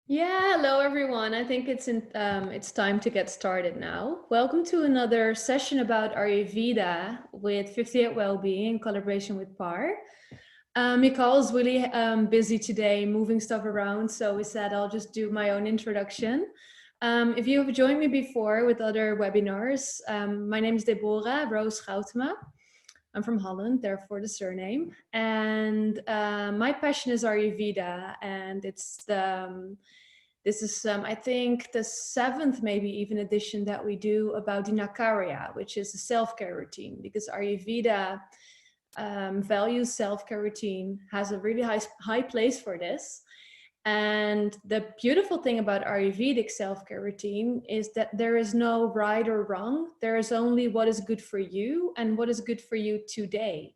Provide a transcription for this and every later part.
Yeah, hello everyone. I think it's time to get started now. Welcome to another session about Ayurveda with 58 Wellbeing in collaboration with PAR. Mikhail is really busy today moving stuff around, so we said I'll just do my own introduction. If you have joined me before with other webinars, my name is Deborah Roos Goutema. I'm from Holland, therefore the surname. And my passion is Ayurveda, and this is, I think, the seventh, maybe even edition that we do about Dinakarya, which is a self-care routine, because Ayurveda values self-care routine, has a really high place for this. And the beautiful thing about Ayurvedic self-care routine is that there is no right or wrong. There is only what is good for you and what is good for you today.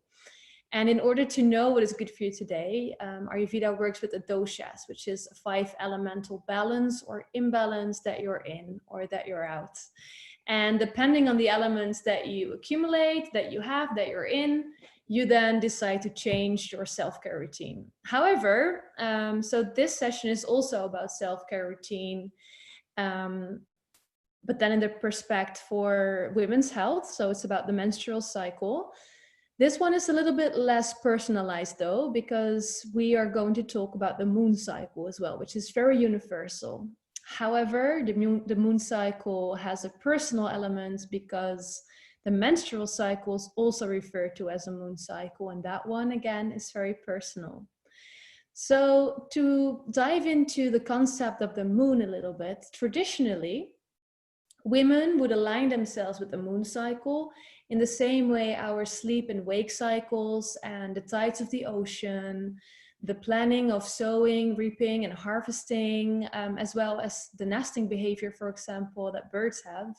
And in order to know what is good for you today, Ayurveda works with the doshas, which is a 5 elemental balance or imbalance that you're in or that you're out. And depending on the elements that you accumulate, that you have, that you're in, you then decide to change your self-care routine. However, so this session is also about self-care routine, but then in the perspective for women's health. So it's about the menstrual cycle. This one is a little bit less personalized though, because we are going to talk about the moon cycle as well, which is very universal. However, the moon cycle has a personal element because the menstrual cycle is also referred to as a moon cycle, and that one again is very personal. So to dive into the concept of the moon a little bit, traditionally, women would align themselves with the moon cycle in the same way our sleep and wake cycles and the tides of the ocean, the planning of sowing, reaping, and harvesting, as well as the nesting behavior, for example, that birds have,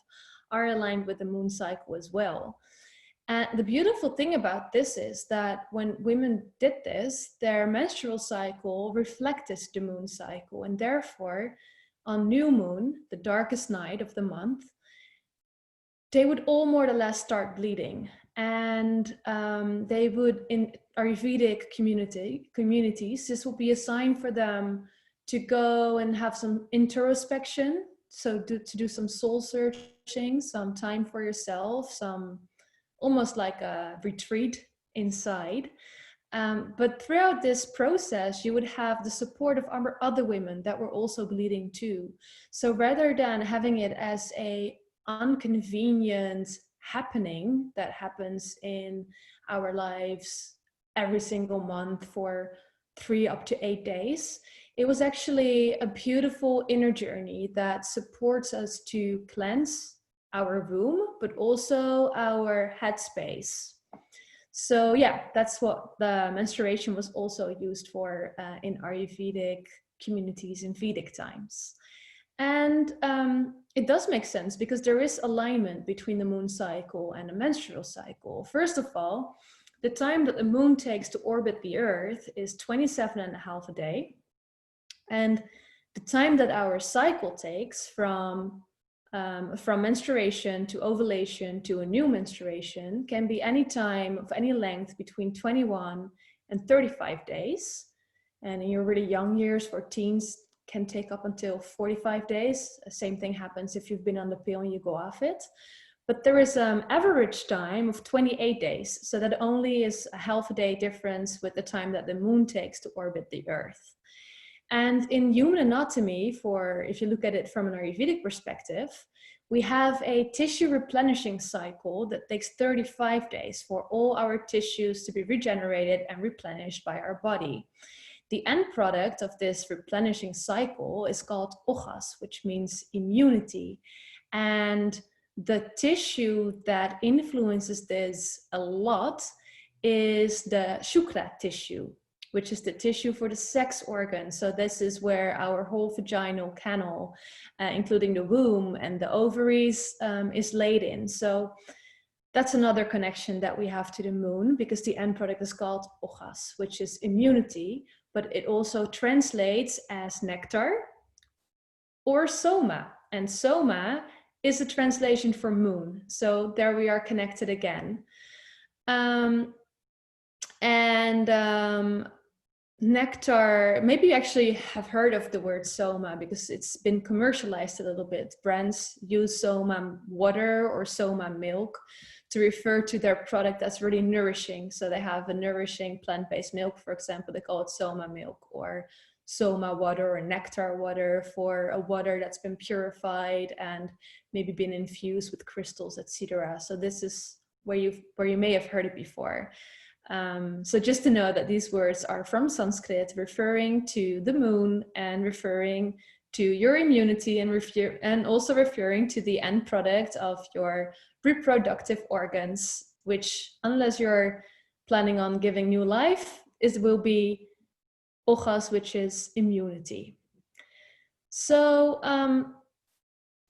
are aligned with the moon cycle as well. And the beautiful thing about this is that when women did this, their menstrual cycle reflected the moon cycle, and therefore on new moon, the darkest night of the month, they would all more or less start bleeding. And they would, in Ayurvedic communities, this will be a sign for them to go and have some introspection. So to do some soul searching, some time for yourself, some almost like a retreat inside. But throughout this process, you would have the support of other women that were also bleeding too. So rather than having it as a inconvenient happening that happens in our lives every single month for 3 up to 8 days, it was actually a beautiful inner journey that supports us to cleanse our womb, but also our headspace. So yeah, that's what the menstruation was also used for in Ayurvedic communities in Vedic times. And it does make sense because there is alignment between the moon cycle and the menstrual cycle. First of all, the time that the moon takes to orbit the earth is 27.5 a day. And the time that our cycle takes from menstruation to ovulation to a new menstruation can be any time of any length between 21 and 35 days. And in your really young years, for teens, can take up until 45 days. The same thing happens if you've been on the pill and you go off it. But there is an average time of 28 days. So that only is a half a day difference with the time that the moon takes to orbit the earth. And in human anatomy, if you look at it from an Ayurvedic perspective, we have a tissue replenishing cycle that takes 35 days for all our tissues to be regenerated and replenished by our body. The end product of this replenishing cycle is called ojas, which means immunity. And the tissue that influences this a lot is the shukra tissue, which is the tissue for the sex organ. So this is where our whole vaginal canal, including the womb and the ovaries, is laid in. So that's another connection that we have to the moon, because the end product is called ojas, which is immunity, but it also translates as nectar or soma. And soma is a translation for moon. So there we are connected again. nectar, maybe you actually have heard of the word soma because it's been commercialized a little bit. Brands use soma water or soma milk to refer to their product that's really nourishing. So they have a nourishing plant-based milk, for example, they call it soma milk, or soma water or nectar water for a water that's been purified and maybe been infused with crystals, etc. So this is where you may have heard it before. So just to know that these words are from Sanskrit, referring to the moon and referring to your immunity, and also referring to the end product of your reproductive organs, which, unless you're planning on giving new life, will be ojas, which is immunity. So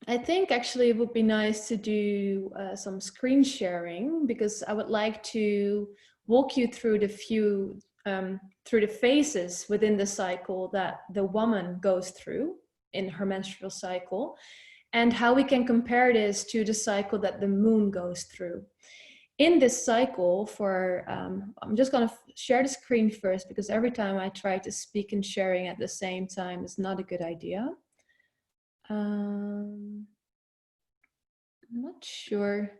I think actually it would be nice to do some screen sharing, because I would like to walk you through through the phases within the cycle that the woman goes through in her menstrual cycle, and how we can compare this to the cycle that the moon goes through. In this cycle, I'm just going to share the screen first, because every time I try to speak and sharing at the same time is not a good idea. I'm not sure.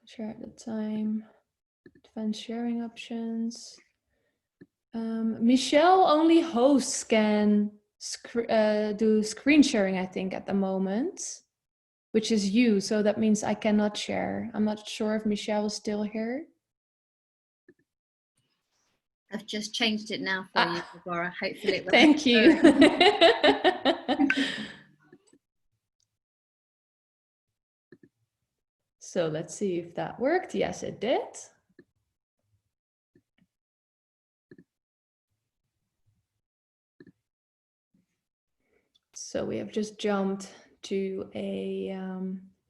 Share at the time. Advanced sharing options. Michelle, only hosts can do screen sharing, I think, at the moment, which is you. So that means I cannot share. I'm not sure if Michelle is still here. I've just changed it now for you, Deborah. Hopefully it will. Thank you. So let's see if that worked. Yes, it did. So we have just jumped to a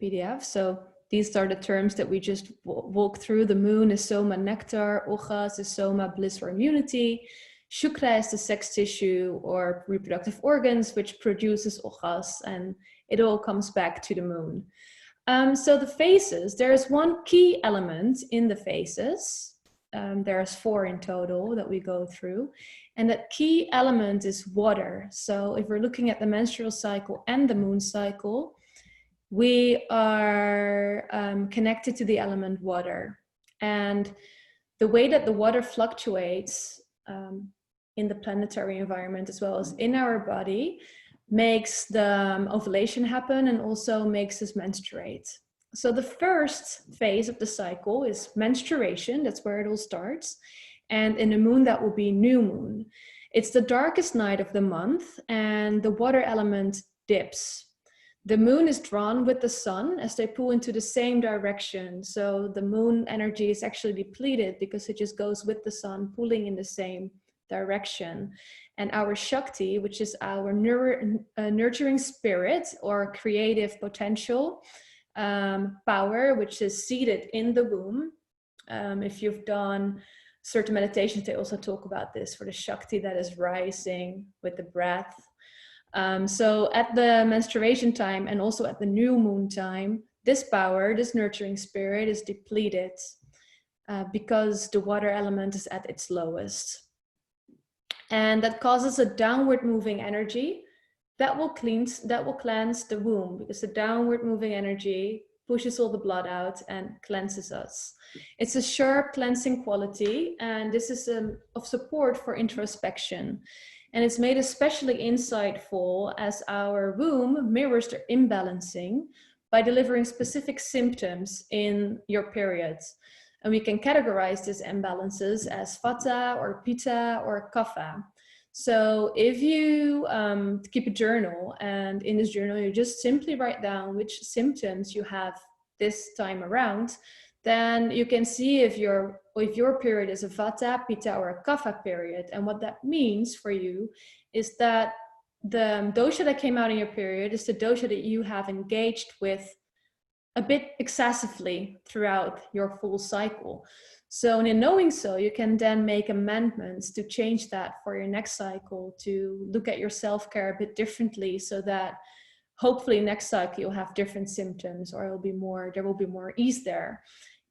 PDF. So these are the terms that we just walked through. The moon is soma nectar, ojas is soma bliss or immunity, shukra is the sex tissue or reproductive organs, which produces ojas, and it all comes back to the moon. So the phases, there is one key element in the phases. There's 4 in total that we go through. And that key element is water. So if we're looking at the menstrual cycle and the moon cycle, we are connected to the element water. And the way that the water fluctuates in the planetary environment as well as in our body makes the ovulation happen and also makes us menstruate. So the first phase of the cycle is menstruation. That's where it all starts. And in the moon, that will be new moon. It's the darkest night of the month, and the water element dips. The moon is drawn with the sun as they pull into the same direction. So the moon energy is actually depleted because it just goes with the sun, pulling in the same direction. And our Shakti, which is our nurturing spirit or creative potential power, which is seated in the womb. If you've done certain meditations, they also talk about this, for the Shakti that is rising with the breath. So at the menstruation time and also at the new moon time, this power, this nurturing spirit is depleted because the water element is at its lowest. And that causes a downward moving energy that will cleanse the womb, because the downward moving energy pushes all the blood out and cleanses us. It's a sharp cleansing quality, and this is of support for introspection. And it's made especially insightful as our womb mirrors the imbalancing by delivering specific symptoms in your periods. And we can categorize these imbalances as Vata or Pita or Kapha. So if you keep a journal, and in this journal you just simply write down which symptoms you have this time around, then you can see if your period is a Vata, Pita, or a Kapha period. And what that means for you is that the dosha that came out in your period is the dosha that you have engaged with a bit excessively throughout your full cycle. So in knowing so, you can then make amendments to change that for your next cycle, to look at your self-care a bit differently, so that hopefully next cycle you'll have different symptoms, or there will be more ease there.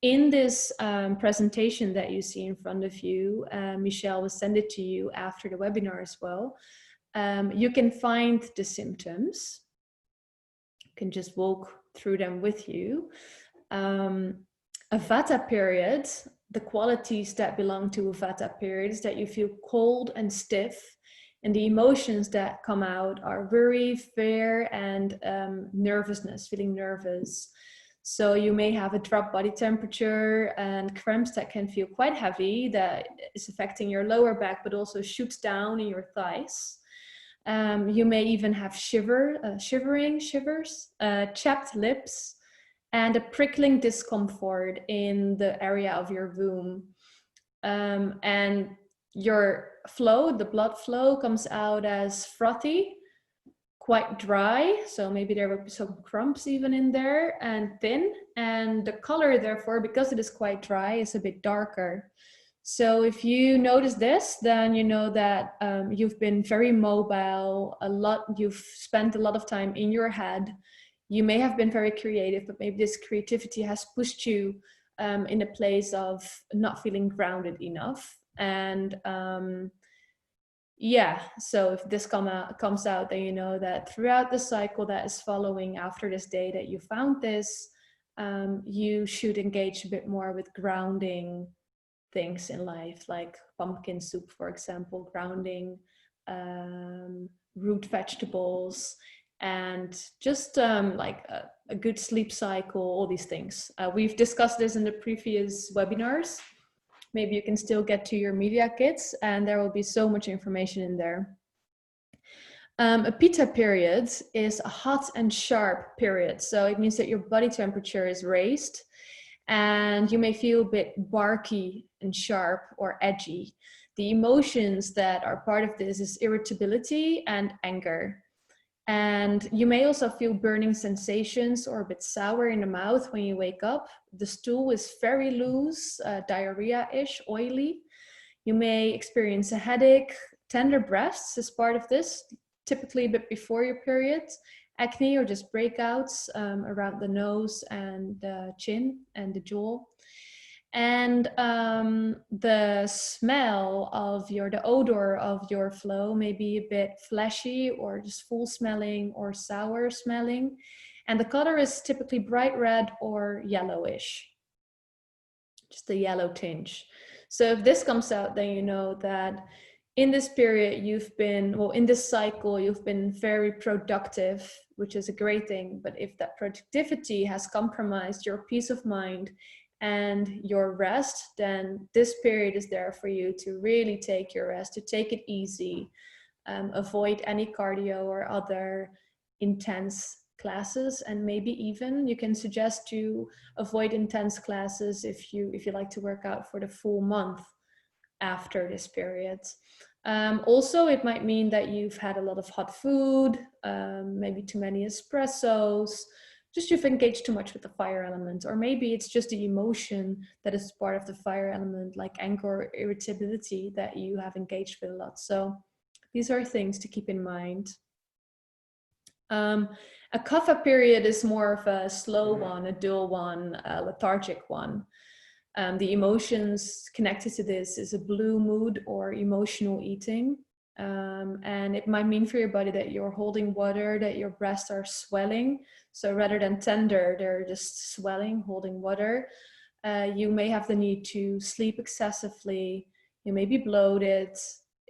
in this presentation that you see in front of you, Michelle will send it to you after the webinar as well. You can find the symptoms. You can just walk through them with you. A Vata period, the qualities that belong to a Vata period is that you feel cold and stiff, and the emotions that come out are worry, fear, and nervousness, feeling nervous. So you may have a drop body temperature and cramps that can feel quite heavy, that is affecting your lower back, but also shoots down in your thighs. You may even have shivers, chapped lips, and a prickling discomfort in the area of your womb. And your flow, the blood flow, comes out as frothy, quite dry, so maybe there will be some crumbs even in there, and thin. And the color, therefore, because it is quite dry, is a bit darker. So if you notice this, then you know that you've been very mobile, you've spent a lot of time in your head. You may have been very creative, but maybe this creativity has pushed you in a place of not feeling grounded enough. And yeah, so if this comes out, then you know that throughout the cycle that is following after this day that you found this, you should engage a bit more with grounding things in life, like pumpkin soup, for example, grounding, root vegetables, and just like a good sleep cycle, all these things. We've discussed this in the previous webinars. Maybe you can still get to your media kits, and there will be so much information in there. A Pita period is a hot and sharp period. So it means that your body temperature is raised, and you may feel a bit barky and sharp or edgy. The emotions that are part of this is irritability and anger. And you may also feel burning sensations or a bit sour in the mouth when you wake up. The stool is very loose, diarrhea-ish, oily. You may experience a headache. Tender breasts is part of this, typically a bit before your period. Acne or just breakouts around the nose and the chin and the jaw. And the smell of the odor of your flow may be a bit fleshy or just full smelling or sour smelling. And the color is typically bright red or yellowish, just a yellow tinge. So if this comes out, then you know that in this period in this cycle, you've been very productive, which is a great thing. But if that productivity has compromised your peace of mind and your rest, then this period is there for you to really take your rest, to take it easy, avoid any cardio or other intense classes, and maybe even you can suggest to avoid intense classes if you like to work out for the full month after this period. Also, it might mean that you've had a lot of hot food, maybe too many espressos, just you've engaged too much with the fire element, or maybe it's just the emotion that is part of the fire element, like anger or irritability, that you have engaged with a lot. So these are things to keep in mind. A Kapha period is more of a slow one, a dull one, a lethargic one. The emotions connected to this is a blue mood or emotional eating. And it might mean for your body that you're holding water, that your breasts are swelling. So rather than tender, they're just swelling, holding water. You may have the need to sleep excessively. You may be bloated,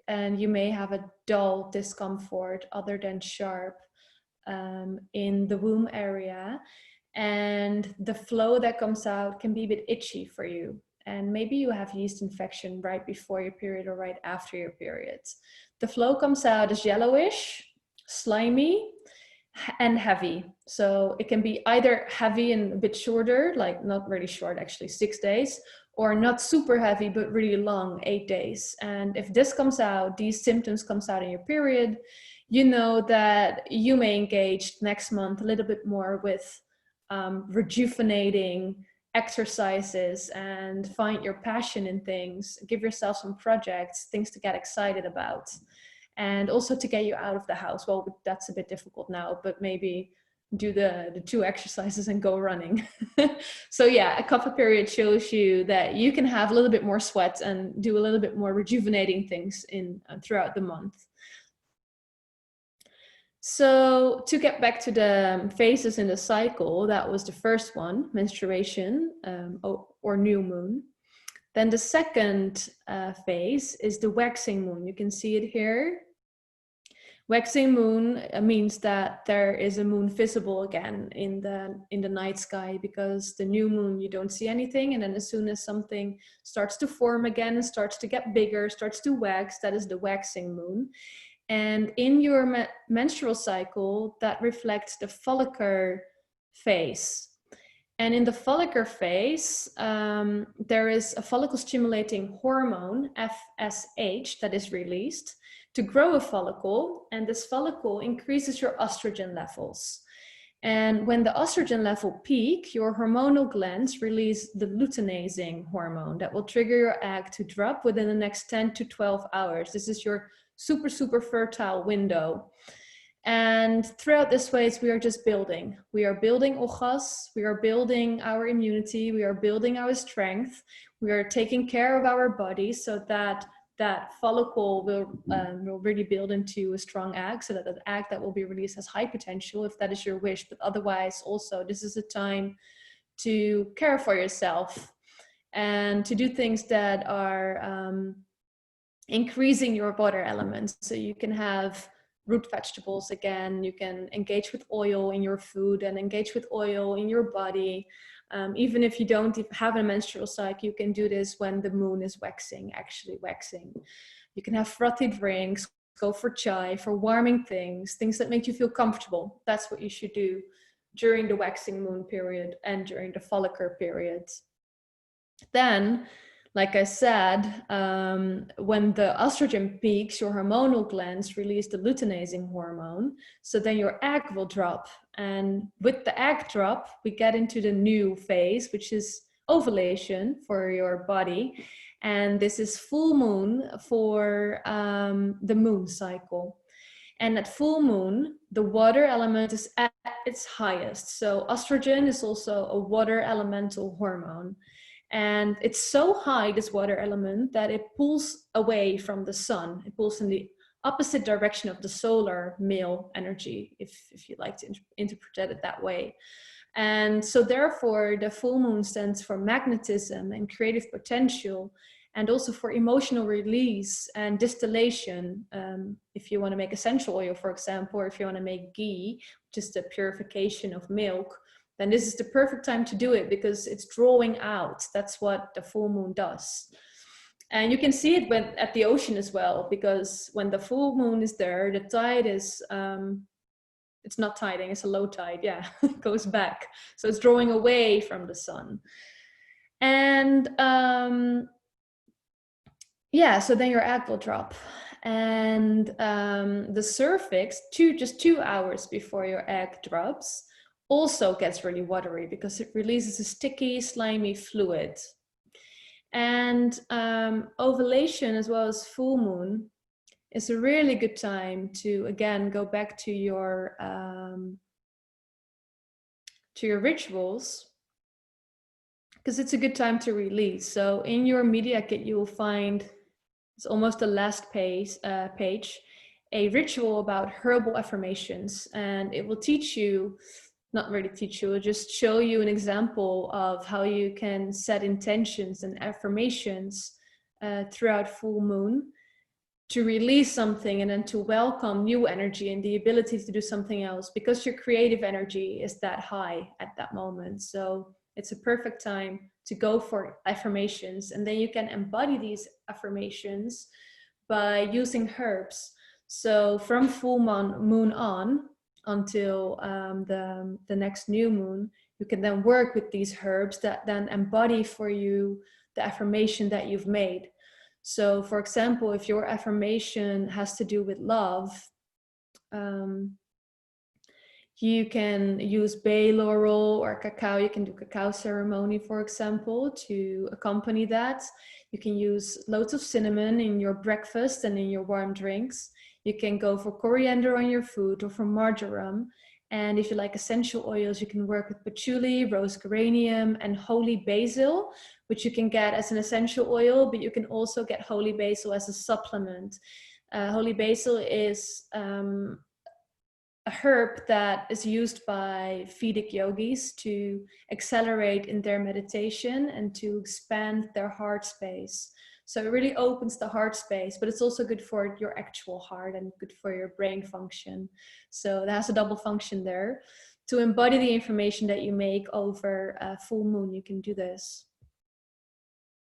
and you may have a dull discomfort other than sharp in the womb area. And the flow that comes out can be a bit itchy for you. And maybe you have yeast infection right before your period or right after your period. The flow comes out as yellowish, slimy, and heavy. So it can be either heavy and a bit shorter, like not really short, actually 6 days, or not super heavy, but really long, 8 days. And if this comes out, these symptoms comes out in your period, you know that you may engage next month a little bit more with rejuvenating exercises and find your passion in things. Give yourself some projects, things to get excited about, and also to get you out of the house. Well, that's a bit difficult now, but maybe do the 2 exercises and go running. So yeah, a Kapha period shows you that you can have a little bit more sweat and do a little bit more rejuvenating things in throughout the month. So to get back to the phases in the cycle, that was the first one, menstruation, or new moon. Then the second phase is the waxing moon. You can see it here. Waxing moon means that there is a moon visible again in the night sky, because the new moon you don't see anything, and then as soon as something starts to form again and starts to get bigger, starts to wax, that is the waxing moon. And in your menstrual cycle, that reflects the follicle phase. And in the follicle phase, there is a follicle stimulating hormone, FSH, that is released to grow a follicle, and this follicle increases your estrogen levels. And when the estrogen level peak, your hormonal glands release the luteinizing hormone that will trigger your egg to drop within the next 10 to 12 hours. This is your super, super fertile window. And throughout this phase, we are just building. We are building ojas, we are building our immunity, we are building our strength, we are taking care of our body so that that follicle will really build into a strong egg, so that the egg that will be released has high potential, if that is your wish. But otherwise, also, this is a time to care for yourself and to do things that are increasing your water elements. So you can have root vegetables again, you can engage with oil in your food and engage with oil in your body. Even if you don't have a menstrual cycle, you can do this when the moon is waxing, actually waxing. You can have frothy drinks, go for chai, for warming things that make you feel comfortable. That's what you should do during the waxing moon period and during the follicle period. Then, like I said, when the estrogen peaks, your hormonal glands release the luteinizing hormone. So then your egg will drop. And with the egg drop, we get into the new phase, which is ovulation for your body. And this is full moon for the moon cycle. And at full moon, the water element is at its highest. So estrogen is also a water elemental hormone. And it's so high, this water element, that it pulls away from the sun. It pulls in the opposite direction of the solar male energy, if you like to interpret it that way. And so therefore, the full moon stands for magnetism and creative potential, and also for emotional release and distillation. If you want to make essential oil, for example, or if you want to make ghee, which is the purification of milk, then this is the perfect time to do it, because it's drawing out. That's what the full moon does. And you can see it at the ocean as well, because when the full moon is there, the tide is, it's not tiding, it's a low tide, yeah, it goes back. So it's drawing away from the sun. And yeah, so then your egg will drop. And the cervix, just 2 hours before your egg drops, also gets really watery, because it releases a sticky, slimy fluid. And ovulation, as well as full moon, is a really good time to, again, go back to your rituals, because it's a good time to release. So in your media kit, you will find, it's almost the last page, a ritual about herbal affirmations, and it will teach you, not really teach you, just show you an example of how you can set intentions and affirmations throughout full moon to release something, and then to welcome new energy and the ability to do something else, because your creative energy is that high at that moment. So it's a perfect time to go for affirmations, and then you can embody these affirmations by using herbs. So from full moon on, until the next new moon, you can then work with these herbs that then embody for you the affirmation that you've made. So for example, if your affirmation has to do with love, you can use bay laurel or cacao. You can do cacao ceremony, for example, to accompany that. You can use loads of cinnamon in your breakfast and in your warm drinks. You can go for coriander on your food, or for marjoram. And if you like essential oils, you can work with patchouli, rose geranium, and holy basil, which you can get as an essential oil, but you can also get holy basil as a supplement. Holy basil is a herb that is used by Vedic yogis to accelerate in their meditation and to expand their heart space. So it really opens the heart space, but it's also good for your actual heart and good for your brain function. So it has a double function there. To embody the information that you make over a full moon, you can do this.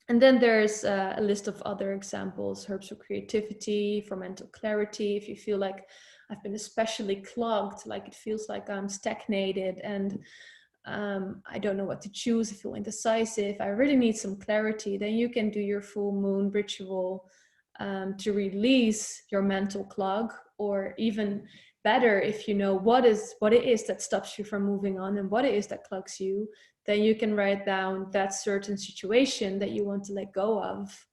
And then there's a list of other examples: herbs for creativity, for mental clarity. If you feel like I've been especially clogged, like it feels like I'm stagnated and I don't know what to choose, I feel indecisive, I really need some clarity, then you can do your full moon ritual to release your mental clog. Or even better, if you know what it is that stops you from moving on and what it is that clogs you, then you can write down that certain situation that you want to let go of.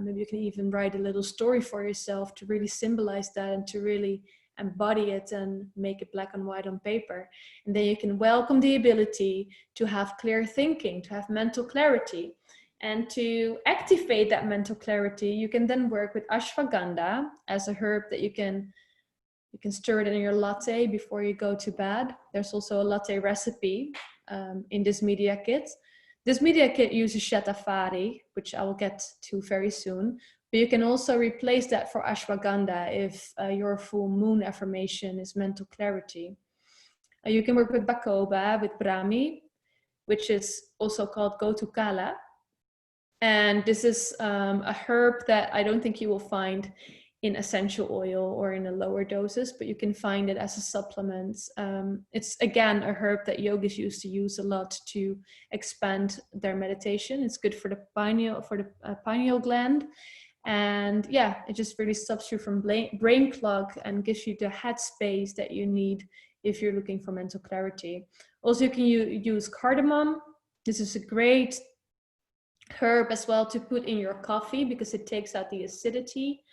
Maybe you can even write a little story for yourself to really symbolize that and to really embody it and make it black and white on paper. And then you can welcome the ability to have clear thinking, to have mental clarity. And to activate that mental clarity, you can then work with ashwagandha as a herb that you can stir it in your latte before you go to bed. There's also a latte recipe in this media kit. This media kit uses shatafari, which I will get to very soon. But you can also replace that for ashwagandha if your full moon affirmation is mental clarity. You can work with bacoba, with brahmi, which is also called gotukala. And this is a herb that I don't think you will find in essential oil or in the lower doses, but you can find it as a supplement. It's again a herb that yogis used to use a lot to expand their meditation. It's good for the pineal gland. And yeah, it just really stops you from brain clog and gives you the headspace that you need if you're looking for mental clarity. Also, you can use cardamom. This is a great herb as well to put in your coffee because it takes out the acidity.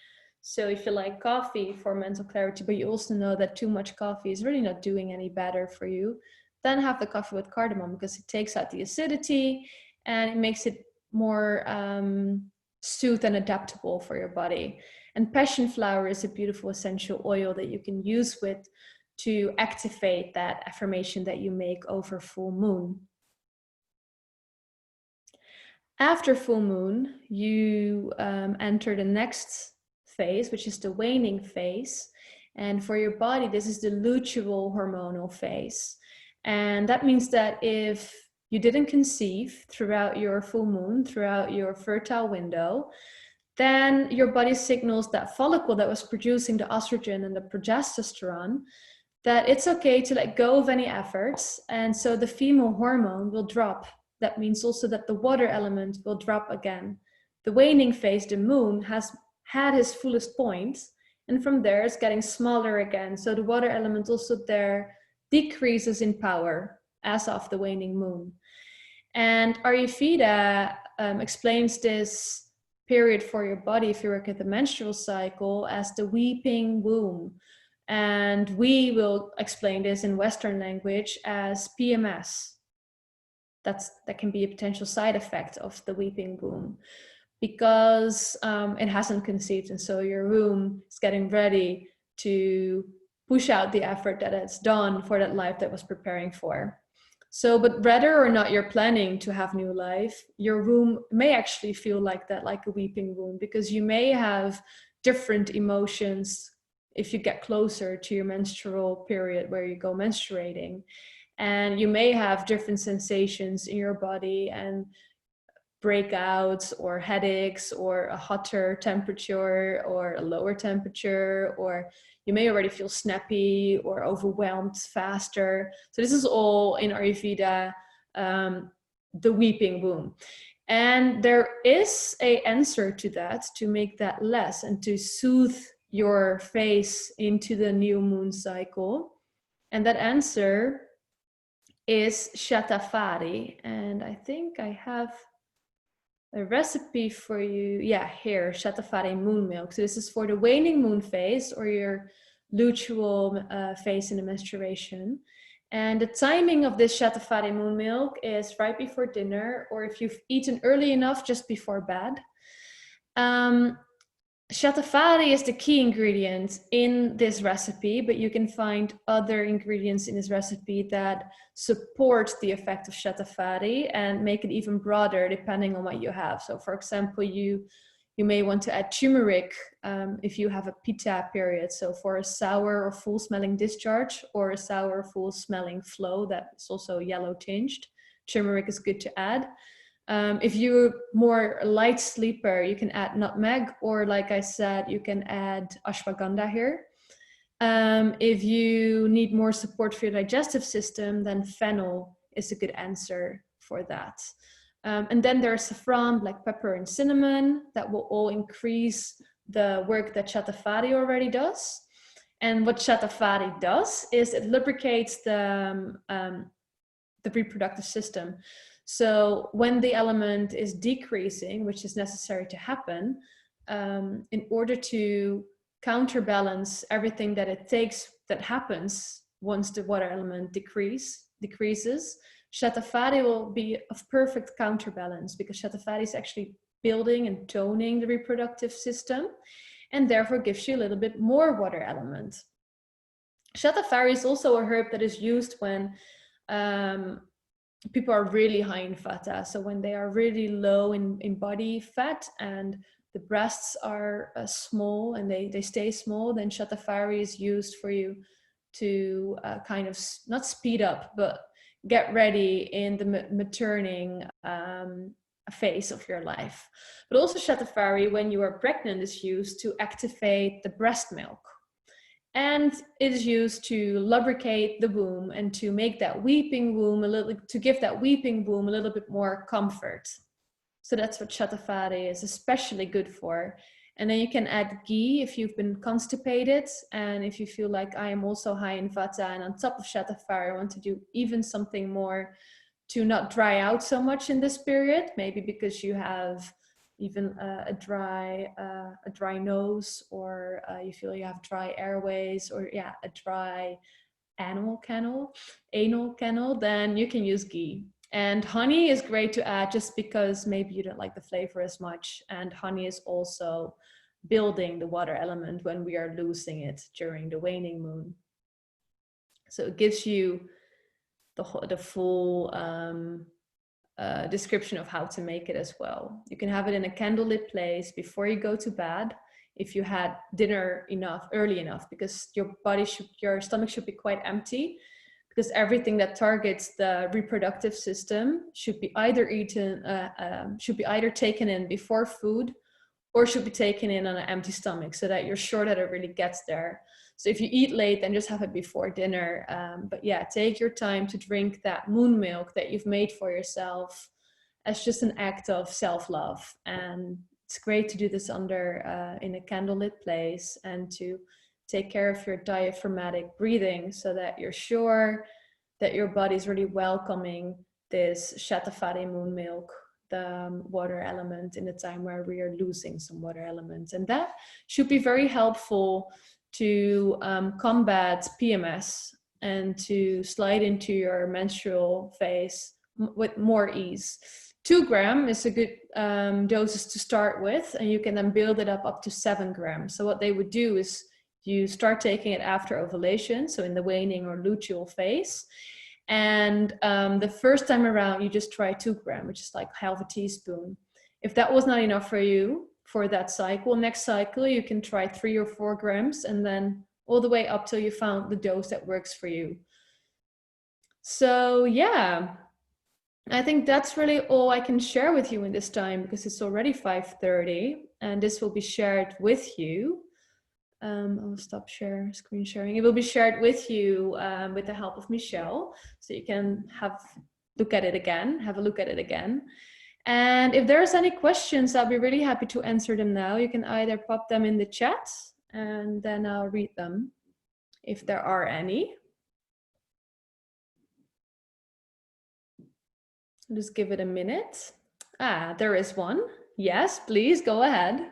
So if you like coffee for mental clarity, but you also know that too much coffee is really not doing any better for you, then have the coffee with cardamom because it takes out the acidity and it makes it more soothed and adaptable for your body. And passion flower is a beautiful essential oil that you can use with to activate that affirmation that you make over full moon. After full moon, you enter the next phase, which is the waning phase. And for your body, this is the luteal hormonal phase. And that means that if you didn't conceive throughout your full moon, throughout your fertile window, then your body signals that follicle that was producing the estrogen and the progesterone that it's okay to let go of any efforts. And so the female hormone will drop. That means also that the water element will drop again. The waning phase, the moon, has had his fullest point, and from there it's getting smaller again. So the water element also there decreases in power as of the waning moon. And Ayurveda explains this period for your body, if you work at the menstrual cycle, as the weeping womb. And we will explain this in Western language as PMS. That can be a potential side effect of the weeping womb because it hasn't conceived, and so your womb is getting ready to push out the effort that it's done for that life that was preparing for. So, but whether or not you're planning to have new life, your womb may actually feel like that, like a weeping womb, because you may have different emotions if you get closer to your menstrual period where you go menstruating. And you may have different sensations in your body and breakouts or headaches or a hotter temperature or a lower temperature, or you may already feel snappy or overwhelmed faster. So this is all in Ayurveda, the weeping womb. And there is an answer to that, to make that less and to soothe your face into the new moon cycle. And that answer is shatafari. And I think I have a recipe for you. Yeah, here, shatafari moon milk. So this is for the waning moon phase or your luteal phase in the menstruation. And the timing of this Shatafari moon milk is right before dinner, or if you've eaten early enough, just before bed. Shatafari is the key ingredient in this recipe, but you can find other ingredients in this recipe that support the effect of Shatafari and make it even broader depending on what you have. So for example, you may want to add turmeric if you have a Pita period. So for a sour or full smelling discharge, or a sour full smelling flow that is also yellow tinged, turmeric is good to add. If you're more light sleeper, you can add nutmeg, or like I said, you can add ashwagandha here. If you need more support for your digestive system, then fennel is a good answer for that. And then there's saffron, black pepper, and cinnamon that will all increase the work that Shatafari already does. And what Shatafari does is it lubricates the reproductive system. So when the element is decreasing, which is necessary to happen, in order to counterbalance everything that it takes that happens once the water element decreases, Shatafari will be of perfect counterbalance, because Shatafari is actually building and toning the reproductive system, and therefore gives you a little bit more water element. Shatafari is also a herb that is used when people are really high in vata. So when they are really low in body fat and the breasts are small and they stay small, then Shatafari is used for you to kind of not speed up, but get ready in the materning phase of your life. But also Shatafari, when you are pregnant, is used to activate the breast milk. And it is used to lubricate the womb and to make that weeping womb to give that weeping womb a little bit more comfort. So that's what Shatafari is especially good for. And then you can add ghee if you've been constipated, and if you feel like I am also high in vata, and on top of Shatafari I want to do even something more to not dry out so much in this period, maybe because you have even a dry nose, or you feel you have dry airways, or a dry anal canal, then you can use ghee. And honey is great to add, just because maybe you don't like the flavor as much. And honey is also building the water element when we are losing it during the waning moon. So it gives you the full description of how to make it as well. You can have it in a candlelit place before you go to bed, if you had dinner early enough, because your stomach should be quite empty, because everything that targets the reproductive system should be either taken in before food, or should be taken in on an empty stomach, so that you're sure that it really gets there. So if you eat late, then just have it before dinner. But yeah, take your time to drink that moon milk that you've made for yourself, as just an act of self-love. And it's great to do this in a candlelit place, and to take care of your diaphragmatic breathing, so that you're sure that your body's really welcoming this Shatafari moon milk, the water element, in a time where we are losing some water elements. And that should be very helpful to combat PMS and to slide into your menstrual phase with more ease. 2 grams is a good doses to start with, and you can then build it up to 7 grams. So what they would do is you start taking it after ovulation, so in the waning or luteal phase. And the first time around, you just try 2 grams, which is like half a teaspoon. If that was not enough for you for that cycle, next cycle, you can try 3 or 4 grams, and then all the way up till you found the dose that works for you. So yeah, I think that's really all I can share with you in this time, because it's already 5:30, and this will be shared with you. I'll stop screen sharing. It will be shared with you with the help of Michelle, so you can have a look at it again. And if there's any questions, I'll be really happy to answer them now. You can either pop them in the chat, and then I'll read them if there are any. I'll just give it a minute. There is one. Yes, please go ahead.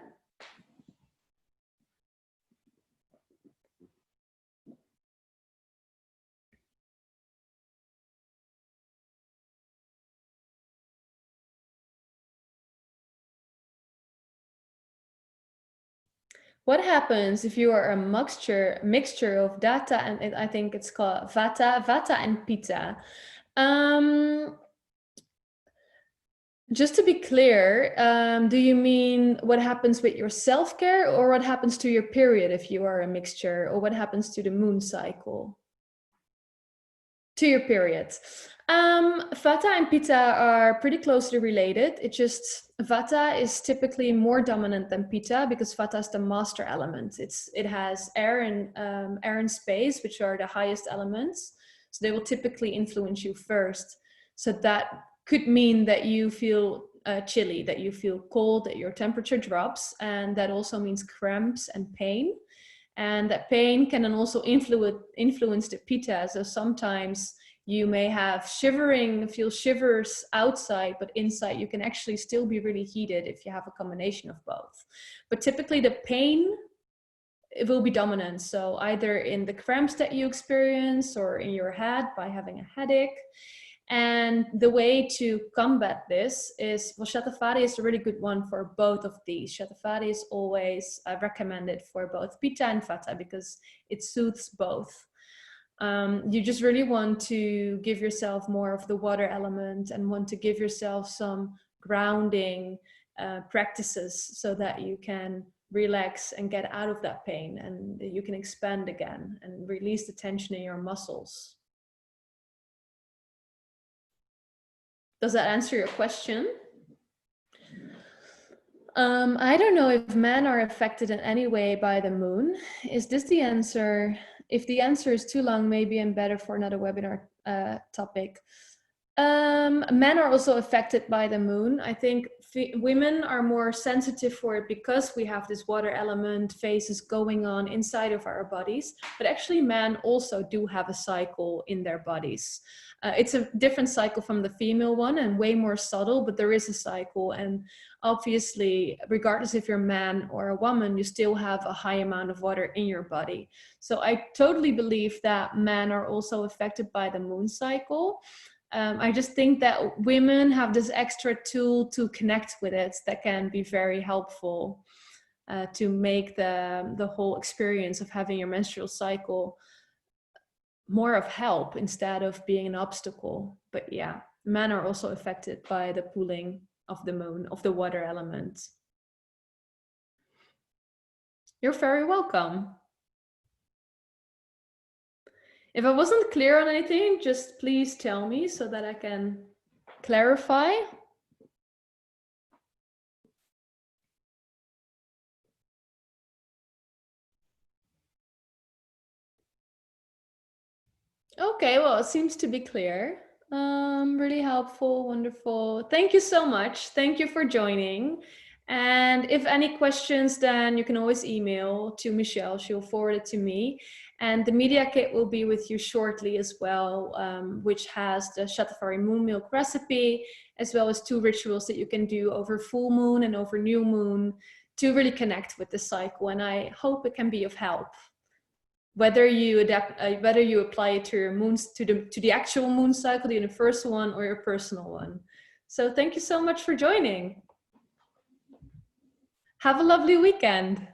What happens if you are a mixture of Data and I think it's called Vata and Pitta? Just to be clear, do you mean what happens with your self-care, or what happens to your period if you are a mixture, or what happens to the moon cycle? To your period. Vata and Pitta are pretty closely related. It just, Vata is typically more dominant than Pitta because Vata is the master element. It has air and space, which are the highest elements. So they will typically influence you first. So that could mean that you feel chilly, that you feel cold, that your temperature drops, and that also means cramps and pain. And that pain can then also influence the Pitta. So sometimes you may have feel shivers outside, but inside you can actually still be really heated if you have a combination of both. But typically the pain, it will be dominant. So either in the cramps that you experience or in your head by having a headache. And the way to combat this is, well, Shatapati is a really good one for both of these. Shatapati is always recommended for both Pitta and Vata because it soothes both. You just really want to give yourself more of the water element and want to give yourself some grounding practices so that you can relax and get out of that pain and you can expand again and release the tension in your muscles. Does that answer your question? I don't know if men are affected in any way by the moon. Is this the answer? If the answer is too long, maybe I'm better for another webinar topic. Men are also affected by the moon. I think women are more sensitive for it because we have this water element phases going on inside of our bodies. But actually men also do have a cycle in their bodies. It's a different cycle from the female one and way more subtle, but there is a cycle. And obviously, regardless if you're a man or a woman, you still have a high amount of water in your body. So I totally believe that men are also affected by the moon cycle. I just think that women have this extra tool to connect with it that can be very helpful to make the whole experience of having your menstrual cycle more of help instead of being an obstacle. But yeah, men are also affected by the pulling of the moon, of the water element. You're very welcome. If I wasn't clear on anything, just please tell me so that I can clarify. Okay, well, it seems to be clear. Really helpful, wonderful. Thank you so much. Thank you for joining. And if any questions, then you can always email to Michelle. She'll forward it to me. And the media kit will be with you shortly as well, which has the Shatavari moon milk recipe, as well as 2 rituals that you can do over full moon and over new moon to really connect with the cycle. And I hope it can be of help. Whether you apply it to your moons, to the actual moon cycle, the universal one, or your personal one. So thank you so much for joining. Have a lovely weekend.